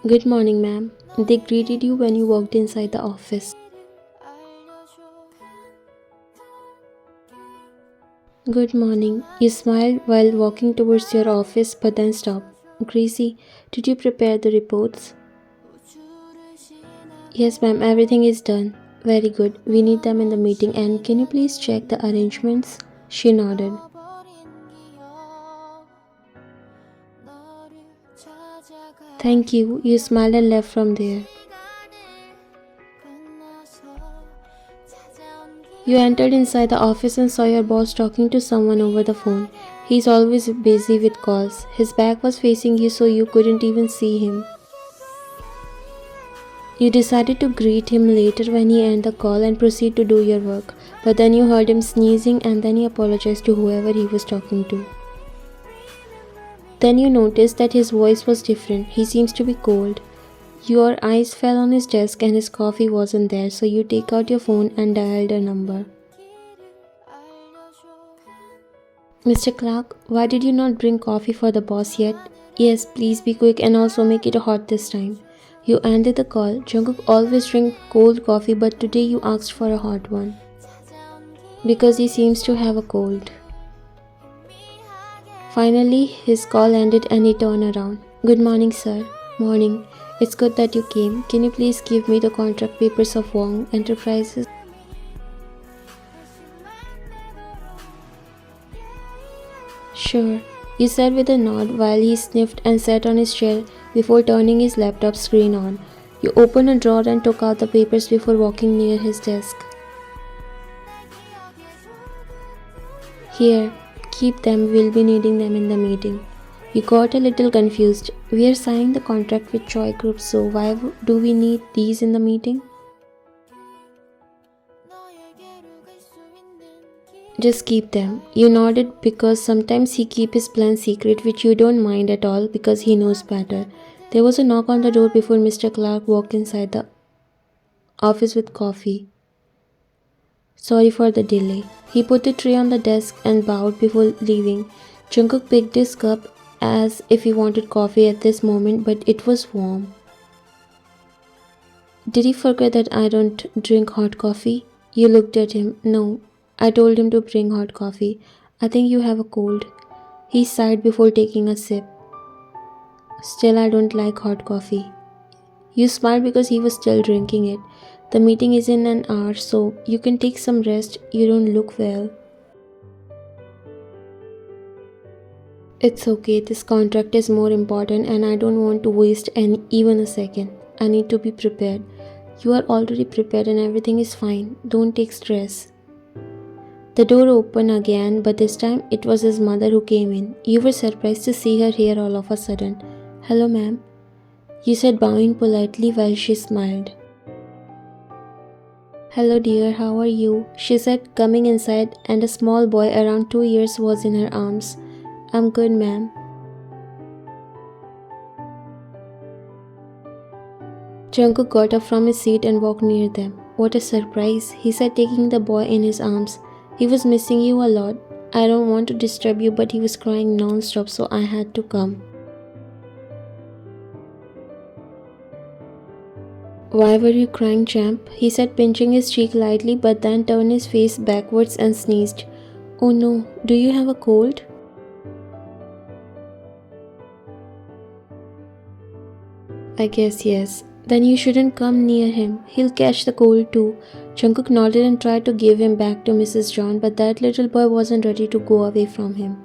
Good morning, ma'am. They greeted you when you walked inside the office. Good morning. You smiled while walking towards your office but then stopped. Gracie, did you prepare the reports? Yes, ma'am, everything is done. Very good. We need them in the meeting and can you please check the arrangements? She nodded. Thank you. You smiled and left from there. You entered inside the office and saw your boss talking to someone over the phone. He's always busy with calls. His back was facing you so you couldn't even see him. You decided to greet him later when he ended the call and proceed to do your work, but then you heard him sneezing and then he apologized to whoever he was talking to. Then you noticed that his voice was different. He seems to be cold. Your eyes fell on his desk and his coffee wasn't there, so you take out your phone and dialed a number. Mr. Clark, why did you not bring coffee for the boss yet? Yes, please be quick and also make it hot this time. You ended the call. Jungkook always drinks cold coffee but today you asked for a hot one. Because he seems to have a cold. Finally, his call ended and he turned around. Good morning, sir. Morning. It's good that you came. Can you please give me the contract papers of Wong Enterprises? Sure, he said with a nod while he sniffed and sat on his chair before turning his laptop screen on. You opened a drawer and took out the papers before walking near his desk. Here, keep them, we'll be needing them in the meeting. You got a little confused. We are signing the contract with Choi Group, so why do we need these in the meeting? Just keep them. You nodded because sometimes he keeps his plans secret, which you don't mind at all because he knows better. There was a knock on the door before Mr. Clark walked inside the office with coffee. Sorry for the delay. He put the tray on the desk and bowed before leaving. Jungkook picked his cup as if he wanted coffee at this moment, but it was warm. Did he forget that I don't drink hot coffee? You looked at him. No, I told him to bring hot coffee. I think you have a cold. He sighed before taking a sip. Still, I don't like hot coffee. You smiled because he was still drinking it. The meeting is in an hour, so you can take some rest. You don't look well. It's okay, this contract is more important and I don't want to waste even a second. I need to be prepared. You are already prepared and everything is fine. Don't take stress. The door opened again, but this time it was his mother who came in. You were surprised to see her here all of a sudden. Hello, ma'am. You said, bowing politely while she smiled. Hello, dear, how are you? She said, coming inside, and a small boy around 2 years was in her arms. I'm good, ma'am. Jungkook got up from his seat and walked near them. What a surprise, he said, taking the boy in his arms. He was missing you a lot. I don't want to disturb you, but he was crying non-stop, so I had to come. Why were you crying, champ? He said, pinching his cheek lightly, but then turned his face backwards and sneezed. Oh no, do you have a cold? I guess yes. Then you shouldn't come near him. He'll catch the cold too. Jungkook nodded and tried to give him back to Mrs. John, but that little boy wasn't ready to go away from him.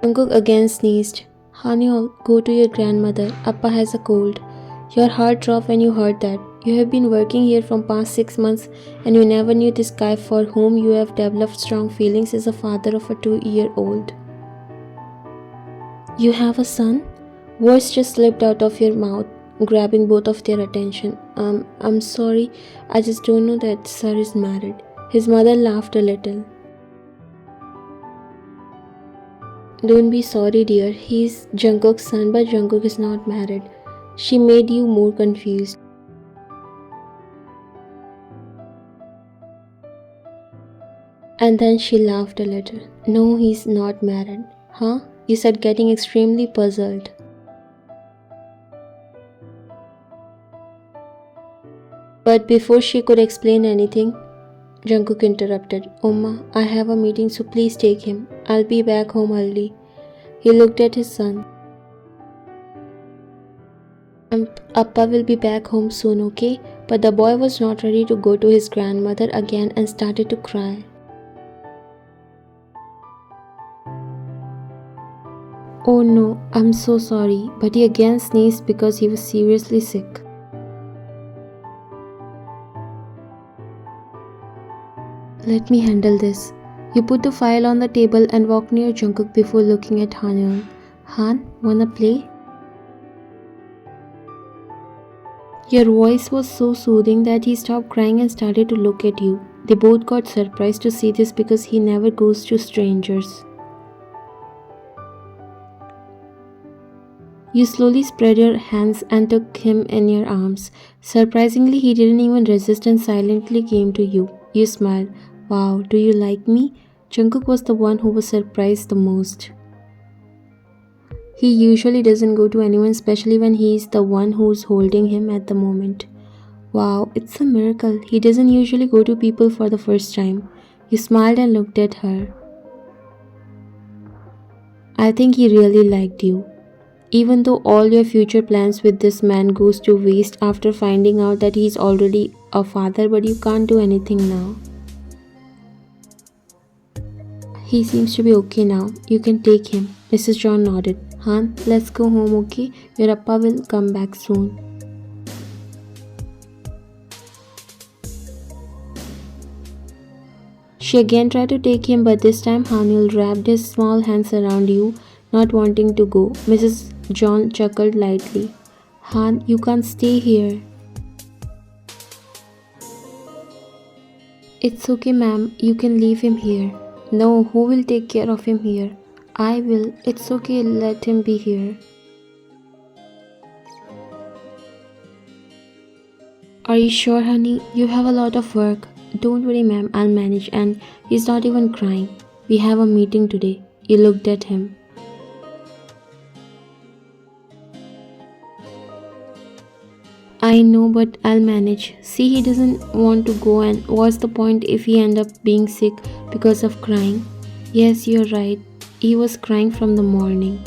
Jungkook again sneezed. Hanyol, go to your grandmother. Appa has a cold. Your heart dropped when you heard that. You have been working here from past 6 months and you never knew this guy for whom you have developed strong feelings is a father of a 2-year-old. You have a son? Words just slipped out of your mouth, grabbing both of their attention. I'm sorry, I just don't know that sir is married. His mother laughed a little. Don't be sorry, dear. He's Jungkook's son, but Jungkook is not married. She made you more confused. And then she laughed a little. No, he's not married. Huh? You said, getting extremely puzzled. But before she could explain anything, Jungkook interrupted. Eomma, I have a meeting, so please take him. I'll be back home early. He looked at his son. Appa will be back home soon, okay? But the boy was not ready to go to his grandmother again and started to cry. Oh no, I'm so sorry, but he again sneezed because he was seriously sick. Let me handle this. You put the file on the table and walked near Jungkook before looking at Hanyeol. Han, wanna play? Your voice was so soothing that he stopped crying and started to look at you. They both got surprised to see this because he never goes to strangers. You slowly spread your hands and took him in your arms. Surprisingly, he didn't even resist and silently came to you. You smiled. Wow, do you like me? Jungkook was the one who was surprised the most. He usually doesn't go to anyone, especially when he's the one who's holding him at the moment. Wow, it's a miracle. He doesn't usually go to people for the first time. You smiled and looked at her. I think he really liked you. Even though all your future plans with this man goes to waste after finding out that he's already a father, but you can't do anything now. He seems to be okay now. You can take him. Mrs. John nodded. Han, let's go home, okay? Your appa will come back soon. She again tried to take him, but this time Hanyeol wrapped his small hands around you, not wanting to go. Mrs. John chuckled lightly. Han, you can't stay here. It's okay, ma'am. You can leave him here. No, who will take care of him here? I will. It's okay, let him be here. Are you sure, honey? You have a lot of work. Don't worry, ma'am, I'll manage. And he's not even crying. We have a meeting today. You looked at him. I know, but I'll manage. See, he doesn't want to go, and what's the point if he ends up being sick because of crying? Yes, you're right. He was crying from the morning.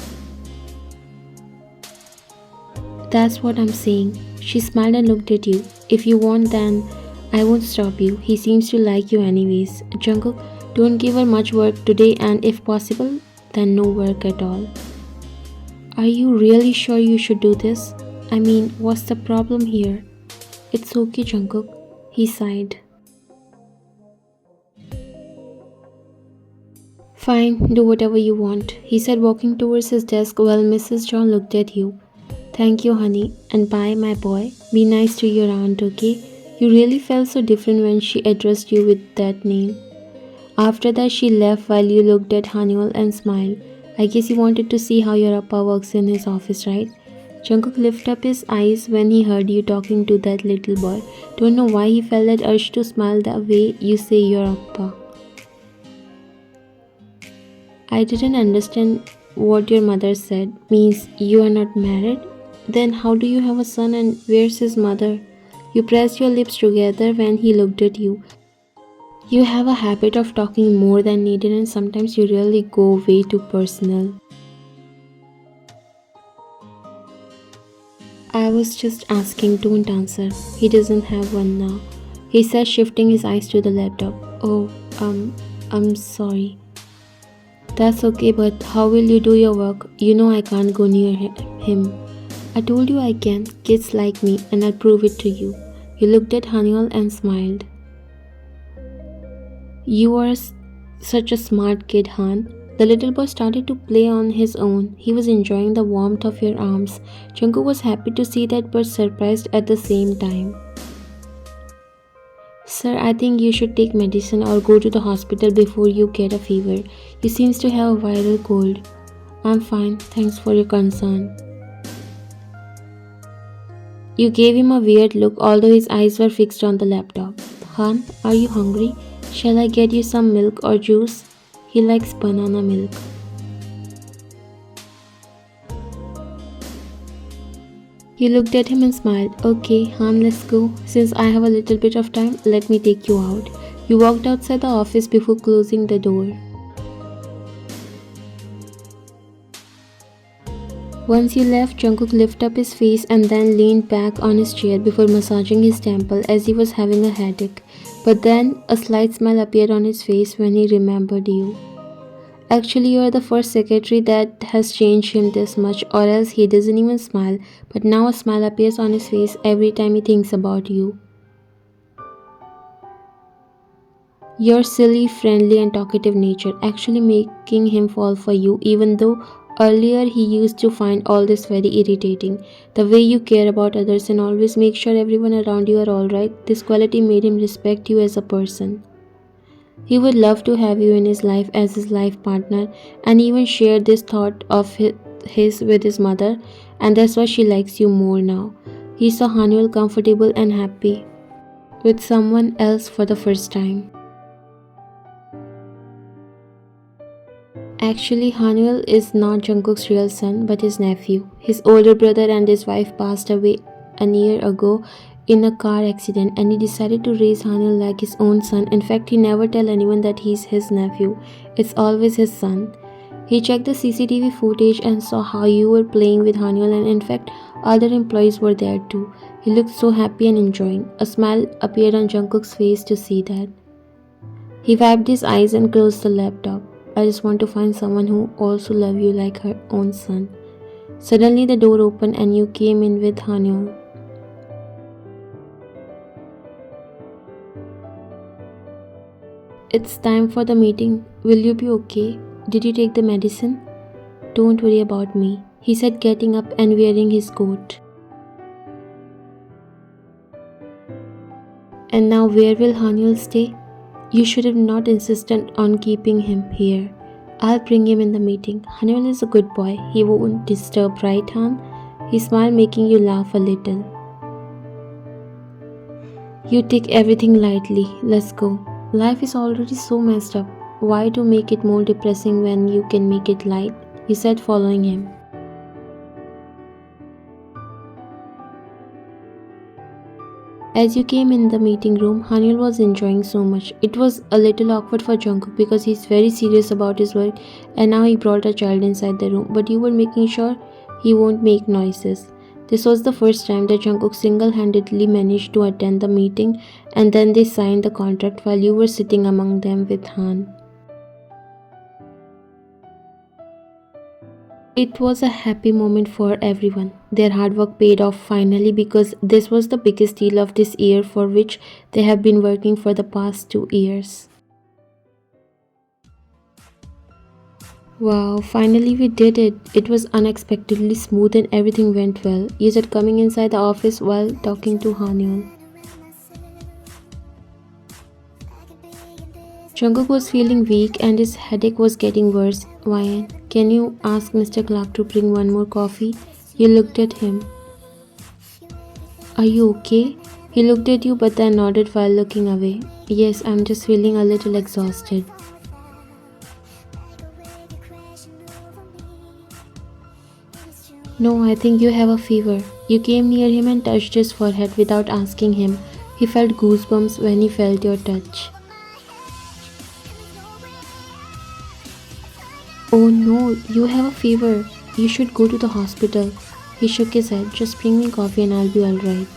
That's what I'm saying. She smiled and looked at you. If you want, then I won't stop you. He seems to like you anyways. Jungkook, don't give her much work today, and if possible, then no work at all. Are you really sure you should do this? I mean, what's the problem here? It's okay, Jungkook. He sighed. Fine, do whatever you want, he said, walking towards his desk while Mrs. John looked at you. Thank you, honey, and bye, my boy. Be nice to your aunt, okay? You really felt so different when she addressed you with that name. After that, she left while you looked at Hanyeol and smiled. I guess you wanted to see how your appa works in his office, right? Jungkook lifted up his eyes when he heard you talking to that little boy. Don't know why he felt that urge to smile the way you say your appa. I didn't understand what your mother said. Means you are not married? Then how do you have a son and where's his mother? You pressed your lips together when he looked at you. You have a habit of talking more than needed and sometimes you really go way too personal. I was just asking, don't answer. He doesn't have one now, he said, shifting his eyes to the laptop. Oh, I'm sorry. That's okay, but how will you do your work? You know I can't go near him. I told you I can. Kids like me, and I'll prove it to you. You looked at Hanyeol and smiled. You are such a smart kid, Han. The little boy started to play on his own. He was enjoying the warmth of your arms. Jungkook was happy to see that but surprised at the same time. Sir, I think you should take medicine or go to the hospital before you get a fever. You seems to have a viral cold. I'm fine, thanks for your concern. You gave him a weird look, although his eyes were fixed on the laptop. Han, are you hungry? Shall I get you some milk or juice? He likes banana milk. He looked at him and smiled. Okay, Han, let's go. Since I have a little bit of time, let me take you out. You walked outside the office before closing the door. Once you left, Jungkook lifted up his face and then leaned back on his chair before massaging his temple as he was having a headache. But then a slight smile appeared on his face when he remembered you. Actually, you are the first secretary that has changed him this much, or else he doesn't even smile, but now a smile appears on his face every time he thinks about you. Your silly, friendly, and talkative nature actually making him fall for you, even though earlier he used to find all this very irritating. The way you care about others and always make sure everyone around you are alright, this quality made him respect you as a person. He would love to have you in his life as his life partner and even share this thought of his with his mother, and that's why she likes you more now. He saw Hanuel comfortable and happy with someone else for the first time. Actually, Hanuel is not Jungkook's real son but his nephew. His older brother and his wife passed away a year ago in a car accident and he decided to raise Hanuel like his own son. In fact, he never tell anyone that he's his nephew. It's always his son. He checked the CCTV footage and saw how you were playing with Hanuel, and in fact other employees were there too. He looked so happy and enjoying. A smile appeared on Jungkook's face to see that. He wiped his eyes and closed the laptop. I just want to find someone who also loves you like her own son. Suddenly the door opened and you came in with Hanuel. It's time for the meeting. Will you be okay? Did you take the medicine? Don't worry about me, he said, getting up and wearing his coat. And now where will Hanuel stay? You should have not insisted on keeping him here. I'll bring him in the meeting. Hanuel is a good boy. He won't disturb, right, Han? He smiled, making you laugh a little. You take everything lightly. Let's go. Life is already so messed up. Why to make it more depressing when you can make it light? He said, following him. As you came in the meeting room, Hanuel was enjoying so much. It was a little awkward for Jungkook because he's very serious about his work and now he brought a child inside the room, but you were making sure he won't make noises. This was the first time that Jungkook single-handedly managed to attend the meeting, and then they signed the contract while you were sitting among them with Han. It was a happy moment for everyone. Their hard work paid off finally because this was the biggest deal of this year for which they have been working for the past 2 years. Wow, finally we did it. It was unexpectedly smooth and everything went well. You said coming inside the office while talking to Hanuel. Jungkook was feeling weak and his headache was getting worse. Ryan, can you ask Mr. Clark to bring one more coffee? You looked at him. Are you okay? He looked at you but then nodded while looking away. Yes, I'm just feeling a little exhausted. No, I think you have a fever. You came near him and touched his forehead without asking him. He felt goosebumps when he felt your touch. Oh no, you have a fever. You should go to the hospital. He shook his head. Just bring me coffee and I'll be alright.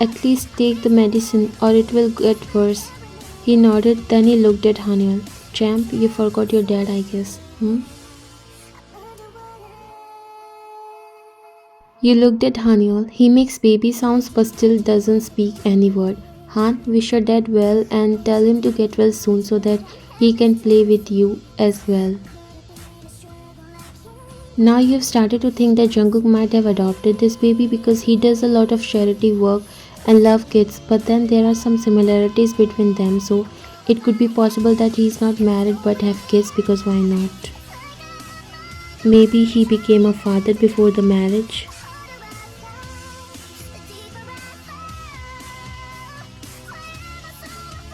At least take the medicine or it will get worse. He nodded, then he looked at Hanuel. Champ, you forgot your dad, I guess. You looked at Hanuel. He makes baby sounds but still doesn't speak any word. Han, wish your dad well and tell him to get well soon so that he can play with you as well. Now you have started to think that Jungkook might have adopted this baby because he does a lot of charity work and love kids, but then there are some similarities between them, so it could be possible that he is not married but have kids because why not? Maybe he became a father before the marriage.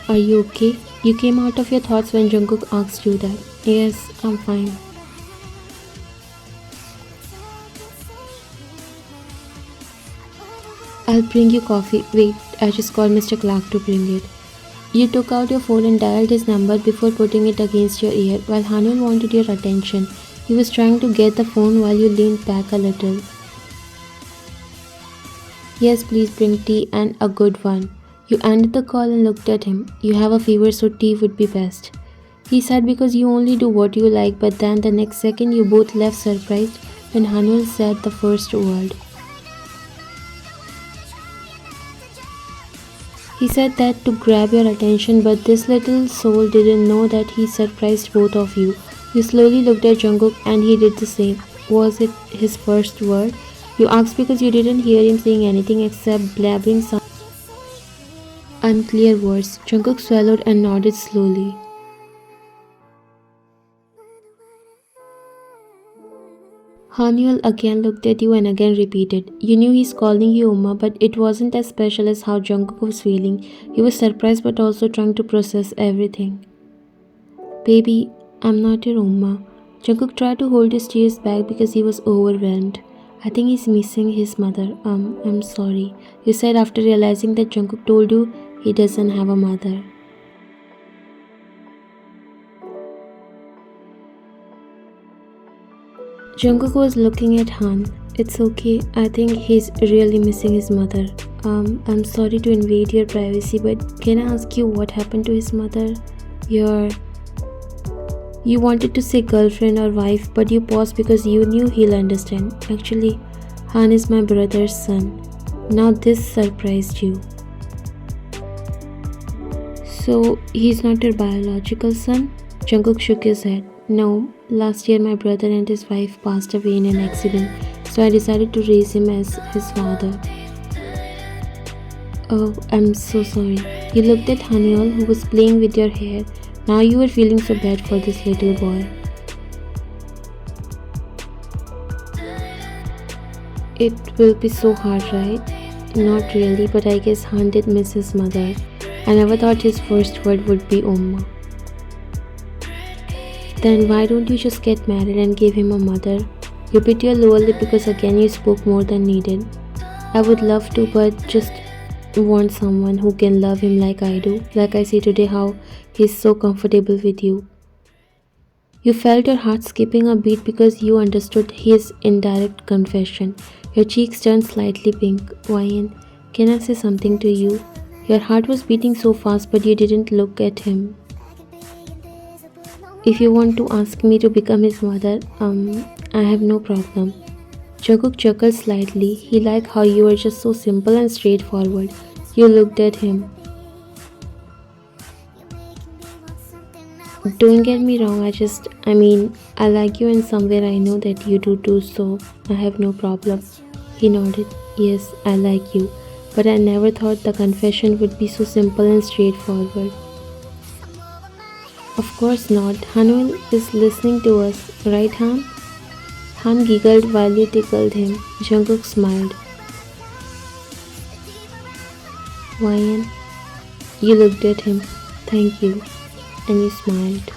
Are you okay? You came out of your thoughts when Jungkook asked you that. Yes, I'm fine. I'll bring you coffee. Wait, I just called Mr. Clark to bring it. You took out your phone and dialed his number before putting it against your ear while Hanul wanted your attention. He was trying to get the phone while you leaned back a little. Yes, please bring tea and a good one. You ended the call and looked at him. You have a fever, so tea would be best. He said because you only do what you like, but then the next second you both left surprised when Hanul said the first word. He said that to grab your attention, but this little soul didn't know that he surprised both of you. You slowly looked at Jungkook and he did the same. Was it his first word? You asked because you didn't hear him saying anything except blabbering some unclear words. Jungkook swallowed and nodded slowly. Hanyul again looked at you and again repeated. You knew he's calling you Eomma, but it wasn't as special as how Jungkook was feeling. He was surprised but also trying to process everything. Baby, I'm not your Eomma. Jungkook tried to hold his tears back because he was overwhelmed. I think he's missing his mother. I'm sorry. You said after realizing that Jungkook told you he doesn't have a mother. Jungkook was looking at Han. It's okay. I think he's really missing his mother. I'm sorry to invade your privacy, but can I ask you what happened to his mother? You wanted to say girlfriend or wife, but you paused because you knew he'll understand. Actually, Han is my brother's son. Now this surprised you. So, he's not your biological son? Jungkook shook his head. No, last year my brother and his wife passed away in an accident, so I decided to raise him as his father. Oh, I'm so sorry. You looked at Hanyol, who was playing with your hair. Now you were feeling so bad for this little boy. It will be so hard, right? Not really, but I guess Han did miss his mother. I never thought his first word would be Eomma. Then why don't you just get married and give him a mother? You bit your lower lip because again you spoke more than needed. I would love to, but just want someone who can love him like I do. Like I see today how he's so comfortable with you. You felt your heart skipping a beat because you understood his indirect confession. Your cheeks turned slightly pink. Ryan, can I say something to you? Your heart was beating so fast but you didn't look at him. If you want to ask me to become his mother, I have no problem. Jungkook chuckled slightly. He liked how you were just so simple and straightforward. You looked at him. Don't get me wrong, I like you and somewhere I know that you do too, so I have no problem. He nodded. Yes, I like you, but I never thought the confession would be so simple and straightforward. Of course not. Hanul is listening to us, right Han? Han giggled while you tickled him. Jungkook smiled. Ryan, you looked at him. Thank you. And you smiled.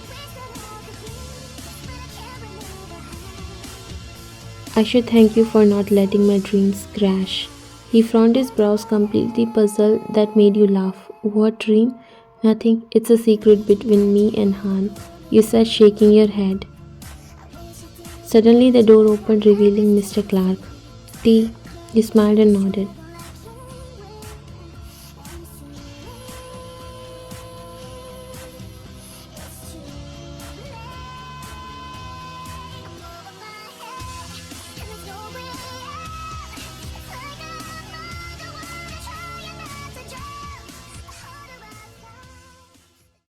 I should thank you for not letting my dreams crash. He frowned his brows completely puzzled. That made you laugh. What dream? Nothing. It's a secret between me and Han. You said, shaking your head. Suddenly the door opened revealing Mr. Clark. Tea. You smiled and nodded.